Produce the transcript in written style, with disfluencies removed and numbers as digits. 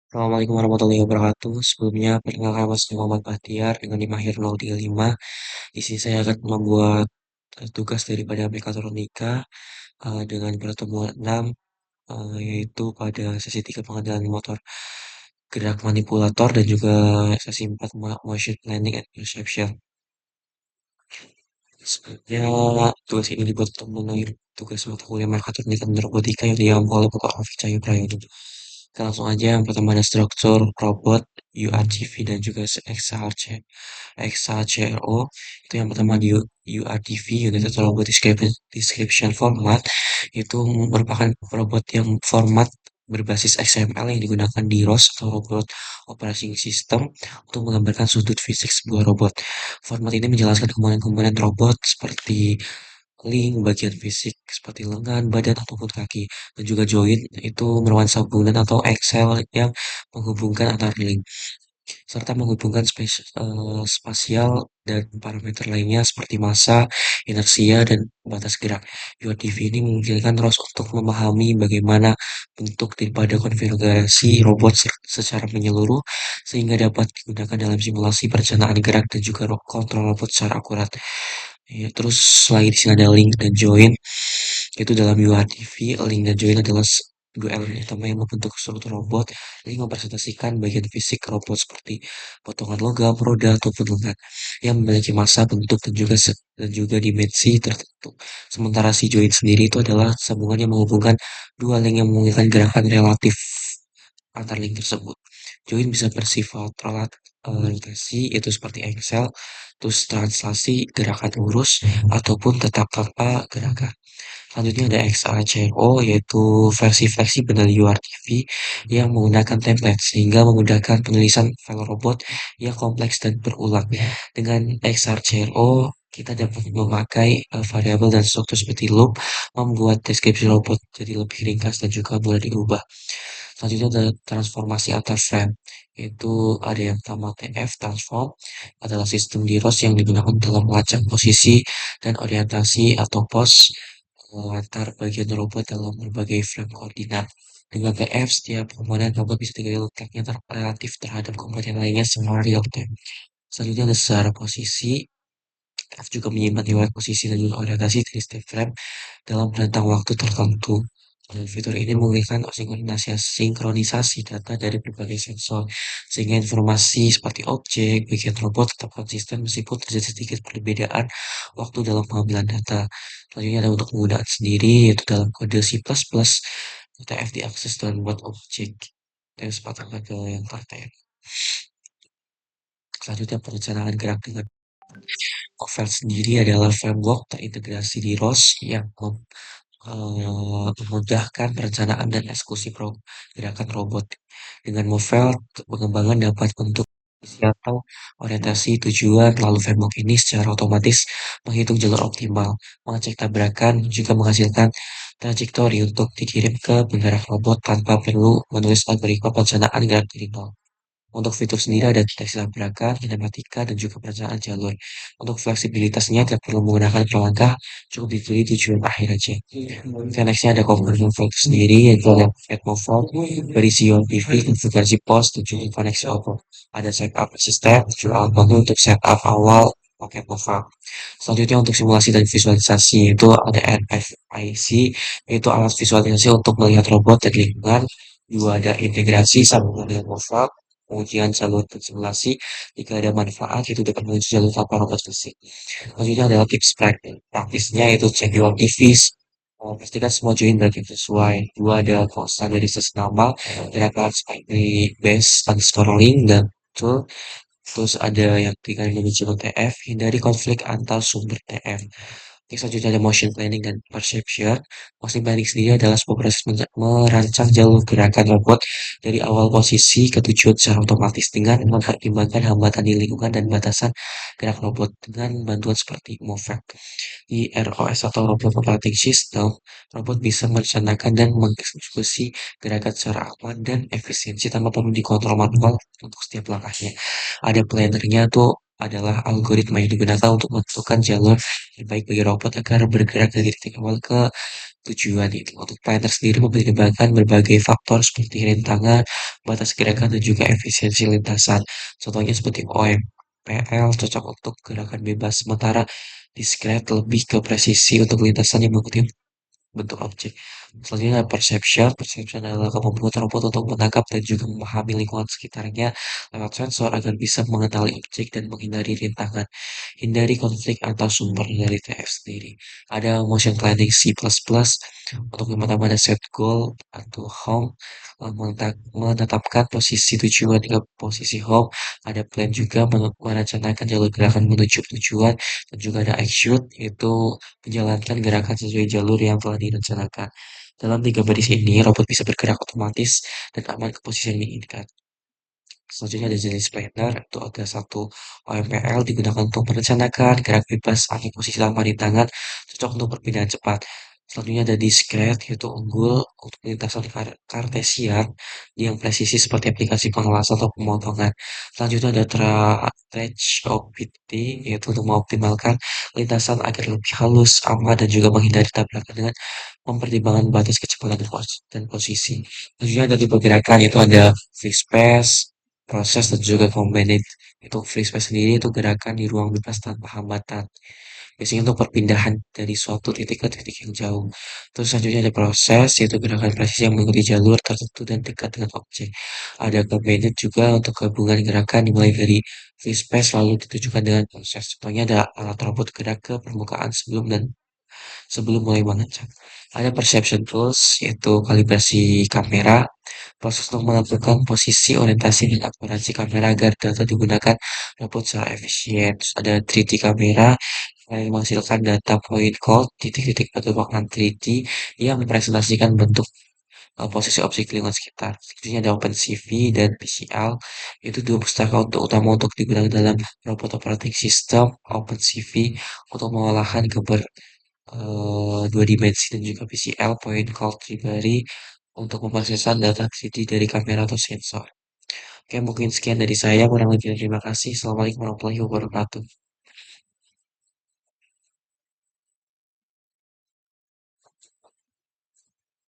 Assalamualaikum warahmatullahi wabarakatuh. Sebelumnya, perkenalkan nama saya Muhammad Bahtiar dengan NIM akhir 035. Di sini saya akan membuat tugas daripada mekatronika dengan pertemuan 6, yaitu pada sesi 3 pengendalian motor gerak manipulator dan juga sesi 4 motion planning and perception. Sebenarnya tugas ini dibuat untuk memenuhi tugas mata kuliah mekatronika dan robotika yang diambil oleh Bapak Rafi Cahyo Prayogo. Kita langsung aja, yang pertama ada struktur robot, URGV dan juga XHCRO. Itu yang pertama di URDV, United Robot Description Format. Itu merupakan robot yang format berbasis XML yang digunakan di ROS atau Robot Operating System untuk menggambarkan sudut fisik sebuah robot. Format ini menjelaskan komponen-komponen robot seperti link, bagian fisik seperti lengan, badan, ataupun kaki. Dan juga join itu merupakan sambungan atau aksel yang menghubungkan antar link serta menghubungkan spasial dan parameter lainnya seperti massa, inersia, dan batas gerak. URDV ini memungkinkan ROS untuk memahami bagaimana bentuk daripada konfigurasi robot secara menyeluruh sehingga dapat digunakan dalam simulasi perencanaan gerak dan juga kontrol robot secara akurat. Ya, terus selain di sini ada link dan join, itu dalam URDV, link dan join adalah dua elemen utama yang membentuk struktur robot. Ini mempresentasikan bagian fisik robot seperti potongan logam, roda, ataupun lengan yang memiliki massa, bentuk, dan juga dimensi tertentu. Sementara si join sendiri itu adalah sambungan yang menghubungkan dua link yang memungkinkan gerakan relatif antar link tersebut. Join bisa bersifat rotasi, itu seperti Excel, terus translasi gerakan lurus, ataupun tetap tanpa gerakan. Selanjutnya ada XACO, yaitu versi fleksibel dari URTV yang menggunakan template sehingga memudahkan penulisan file robot yang kompleks dan berulang. Dengan XRCO, kita dapat memakai variabel dan struktur seperti loop, membuat deskripsi robot jadi lebih ringkas dan juga mudah diubah. Selanjutnya ada transformasi antar frame, yaitu ada yang pertama TF transform, adalah sistem di ROS yang digunakan dalam melacak posisi dan orientasi atau pose antar bagian robot dalam berbagai frame koordinat. Dengan TF, setiap komponen robot bisa diketahui letaknya relatif terhadap komponen lainnya secara real time. Selanjutnya ada secara posisi. TF juga menyimpan riwayat posisi dan juga orientasi dari setiap frame dalam rentang waktu tertentu. Dan fitur ini memungkinkan sinkronisasi data dari berbagai sensor, sehingga informasi seperti objek, bagian robot tetap konsisten meskipun terjadi sedikit perbedaan waktu dalam pengambilan data. Selanjutnya ada untuk penggunaan sendiri, yaitu dalam kode C++, UTF diakses dan buat objek. Dan sepatutnya ke yang terakhir. Selanjutnya perencanaan gerak dengan Ovel sendiri adalah framework terintegrasi di ROS yang memudahkan perencanaan dan eksekusi gerakan robot. Dengan Movel, pengembangan dapat bentuk visi atau orientasi tujuan, lalu framework ini secara otomatis menghitung jalur optimal, mengecek tabrakan, juga menghasilkan trajektori untuk dikirim ke penggerak robot tanpa perlu menulis algoritma perencanaan gerak dari nol. Untuk fitur sendiri ada deteksi tabrakan, kinematika, dan juga perencanaan jalur. Untuk fleksibilitasnya tidak perlu menggunakan perlengkah, cukup ditulis tujuan akhir aja. Nextnya ada conversion flow sendiri, yaitu ada Atmofog, berisi UNTV, konfigurasi pos, dan juga koneksi auto. Ada setup sistem, juga output untuk setup awal paket Mofog. Selanjutnya untuk simulasi dan visualisasi itu ada RFIC, yaitu alat visualisasi untuk melihat robot dan lingkungan. Dua ada integrasi sambungan dengan Mofog, pengujian jalur dan simulasi. Jika ada manfaat, itu dapat menguji jalur tanpa robot fisik. Selanjutnya adalah tips praktisnya, yaitu cek UNTVs, pastikan semua join berarti sesuai. Dua ada standarisasi nama, gerakan seperti base underscore link dan tool. Terus ada yang tiga manajemen TF, hindari konflik antar sumber TF. Oke, selanjutnya ada motion planning dan perception. Motion planning sendiri adalah sebuah proses merancang jalur gerakan robot dari awal posisi ke tujuan secara otomatis dengan mempertimbangkan hambatan di lingkungan dan batasan gerak robot dengan bantuan seperti MoveX. Di ROS atau Robot Operating System, robot bisa merencanakan dan mengeksekusi gerakan secara aman dan efisiensi tanpa perlu dikontrol manual untuk setiap langkahnya. Ada plannernya tuh adalah algoritma yang digunakan untuk menentukan jalur terbaik bagi robot agar bergerak dari titik awal ke tujuan itu. Untuk planner sendiri mempertimbangkan berbagai faktor seperti rintangan, batas gerakan, dan juga efisiensi lintasan. Contohnya seperti OMPL cocok untuk gerakan bebas, sementara Discrete lebih ke presisi untuk lintasan yang mengikuti bentuk objek. Selanjutnya ada perception. Perception adalah kemampuan robot untuk menangkap dan juga memahami lingkungan sekitarnya lewat sensor agar bisa mengenali objek dan menghindari rintangan. Hindari konflik atau sumber dari TF sendiri. Ada motion planning C++ untuk yang pertama ada set goal atau home, menetapkan posisi tujuan hingga posisi home. Ada plan juga merencanakan jalur gerakan menuju tujuan, dan juga ada execute yaitu menjalankan gerakan sesuai jalur yang telah direncanakan. Dalam tiga baris ini, robot bisa bergerak otomatis dan aman ke posisi yang diinginkan. Selanjutnya ada jenis planner, itu ada satu OMPL digunakan untuk merencanakan gerak bebas atau posisi tanpa rintangan, cocok untuk perpindahan cepat. Selanjutnya ada discrete, yaitu unggul untuk lintasan kartesian yang presisi seperti aplikasi pengelasan atau pemotongan. Selanjutnya ada Stretch OPT, yaitu untuk mengoptimalkan lintasan agar lebih halus, aman, dan juga menghindari tabrakan dengan mempertimbangkan batas kecepatan dan posisi. Selanjutnya ada tipe gerakan, yaitu ada free space, proses, dan juga combined. Itu free space sendiri itu gerakan di ruang bebas tanpa hambatan. Biasanya untuk perpindahan dari suatu titik ke titik yang jauh. Terus selanjutnya ada proses, yaitu gerakan presisi yang mengikuti jalur tertentu dan dekat dengan objek. Ada combined juga untuk gabungan gerakan dimulai dari free space lalu ditujukan dengan proses. Contohnya ada alat robot gerak ke permukaan sebelum mulai mengecek. Ada perception tools, yaitu kalibrasi kamera, proses untuk menentukan posisi, orientasi, dan akurasi kamera agar data digunakan dapat secara efisien. Terus ada 3D kamera yang menghasilkan data point cloud, titik-titik penembakan 3D yang mempresentasikan bentuk posisi objek di lingkungan sekitar. Selanjutnya ada OpenCV dan PCL, itu dua pustaka utama untuk digunakan dalam robot operating system. OpenCV untuk pengolahan gambar dua dimensi, dan juga PCL point cloud library untuk memproseskan data 3D dari kamera atau sensor. Oke, mungkin sekian dari saya. Kurang lebihnya terima kasih. Assalamualaikum warahmatullahi wabarakatuh.